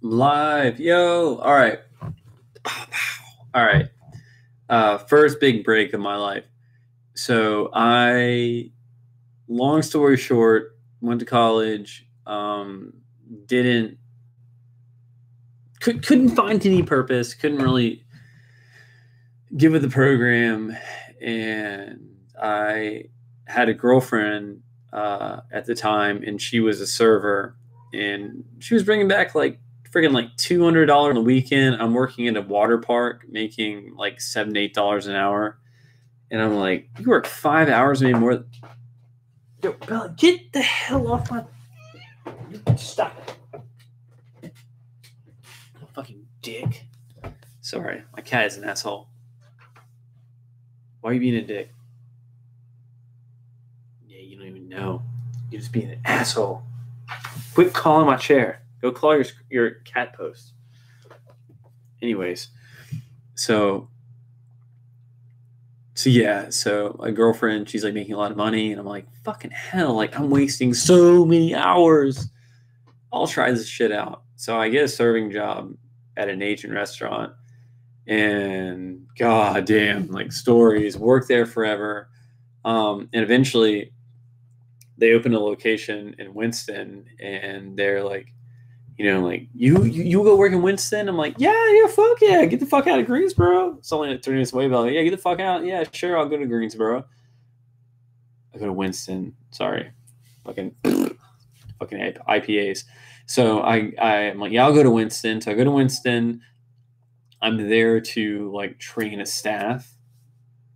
Live, yo. All right. All right. First big break of my life. So long story short, went to college. Didn't couldn't find any purpose. Couldn't really give it the program, and I had a girlfriend at the time, and she was a server, and she was bringing back like freaking like $200 on the weekend. I'm working at a water park, making like $7 to $8 an hour, and I'm like, you work 5 hours, maybe more. Yo, Bella, get the hell off my stop it, fucking dick. Sorry, my cat is an asshole. Why are you being a dick? Yeah, you don't even know. You're just being an asshole. Quit calling my chair. Go call your cat post. Anyways, so yeah, so my girlfriend, she's like making a lot of money, and I'm like, fucking hell, like I'm wasting so many hours. I'll try this shit out. So I get a serving job at an Asian restaurant, and god damn, like stories, work there forever. And eventually they opened a location in Winston, and they're like, like you go work in Winston. I'm like, yeah, fuck yeah, get the fuck out of Greensboro. It's only like 3 minutes away, but like, yeah, get the fuck out. Yeah, sure, I'll go to Greensboro. I go to Winston. Sorry, fucking IPAs. So I'm like, yeah, I'll go to Winston. So I go to Winston. I'm there to like train a staff,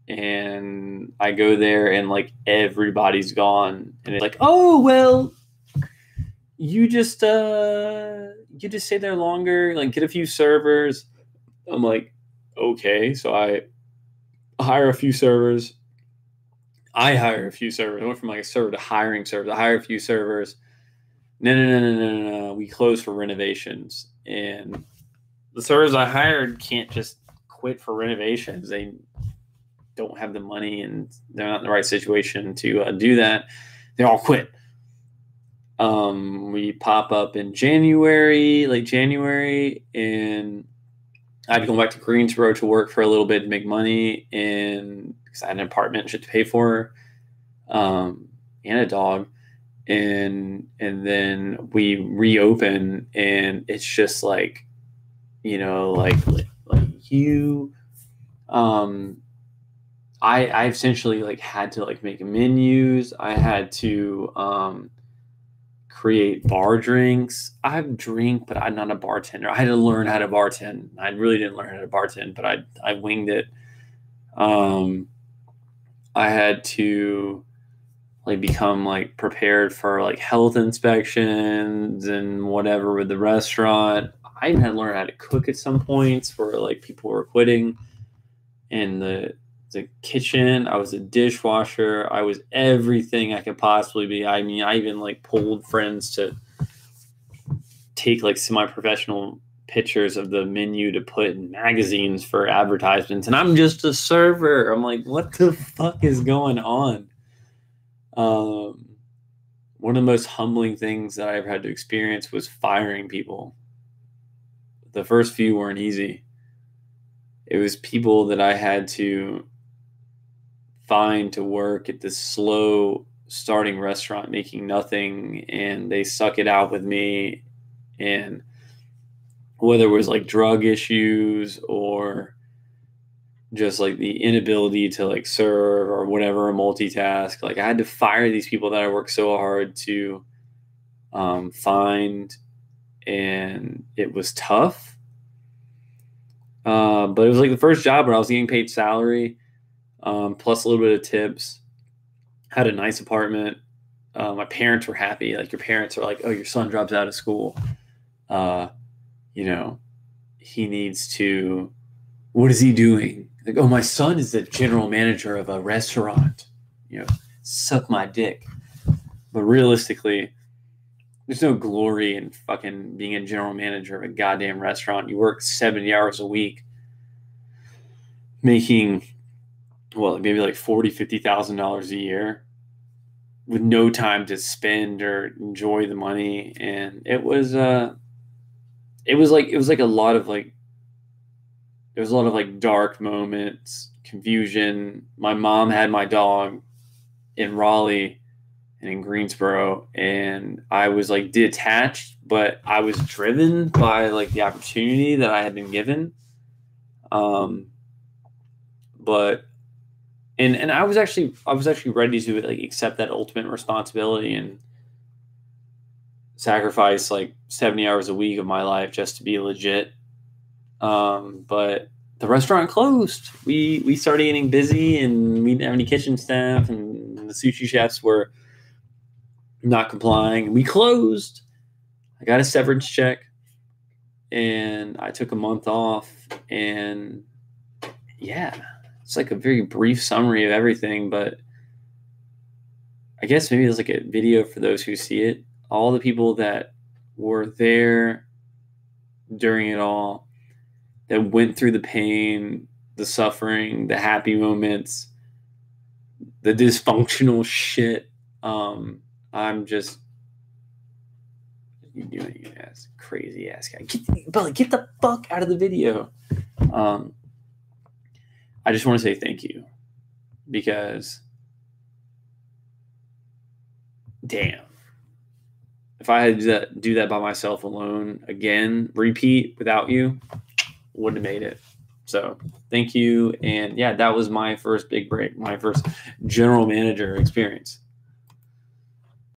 and I go there, and like everybody's gone, and it's like, oh well, you just stay there longer, like get a few servers. I'm like, okay. So I hire a few servers. I hire a few servers. I went from like a server to hiring servers. I hire a few servers. No, no, no, no, no, no, no. We close for renovations. And the servers I hired can't just quit for renovations. They don't have the money, and they're not in the right situation to do that. They all quit. We pop up in January, late January, and I'd go back to Greensboro to work for a little bit to make money, and because I had an apartment and shit to pay for, and a dog, and then we reopen, and it's just like, like you, um, I essentially like had to like make menus. I had to create bar drinks. I drink, but I'm not a bartender. I had to learn how to bartend. I really didn't learn how to bartend, but I winged it. Um, I had to like become like prepared for like health inspections and whatever with the restaurant. I even had to learn how to cook at some points where like people were quitting. In the kitchen, I was a dishwasher. I was everything I could possibly be. I mean, I even like pulled friends to take like semi-professional pictures of the menu to put in magazines for advertisements, and I'm just a server. I'm like, what the fuck is going on? um, One of the most humbling things that I ever had to experience was firing people. The first few weren't easy. It was people that I had to find to work at this slow starting restaurant making nothing, and they suck it out with me. And whether it was like drug issues or just like the inability to like serve or whatever, or multitask, like I had to fire these people that I worked so hard to find, and it was tough. But it was like the first job where I was getting paid salary, plus a little bit of tips. Had a nice apartment. My parents were happy. Like your parents are like, oh, your son drops out of school. Uh, you know, he needs to. What is he doing? Like, oh, my son is the general manager of a restaurant. Suck my dick. But realistically, there's no glory in fucking being a general manager of a goddamn restaurant. You work 70 hours a week, making maybe like $40,000-$50,000 a year, with no time to spend or enjoy the money. And it was it was like a lot of like, there was a lot of like dark moments, confusion. My mom had my dog in Raleigh and in Greensboro, and I was like detached, but I was driven by like the opportunity that I had been given. Um, but and I was actually ready to like accept that ultimate responsibility and sacrifice like 70 hours a week of my life just to be legit. But the restaurant closed. We started getting busy, and we didn't have any kitchen staff, and the sushi chefs were not complying. We closed. I got a severance check, and I took a month off. And yeah, it's like a very brief summary of everything, but I guess maybe it's like a video for those who see it. All the people that were there during it all, that went through the pain, the suffering, the happy moments, the dysfunctional shit. I'm just, you doing, you ass crazy ass guy. Get the fuck out of the video. I just want to say thank you, because damn, if I had to do that by myself alone again, repeat without you, wouldn't have made it. So thank you. And yeah, that was my first big break, my first general manager experience.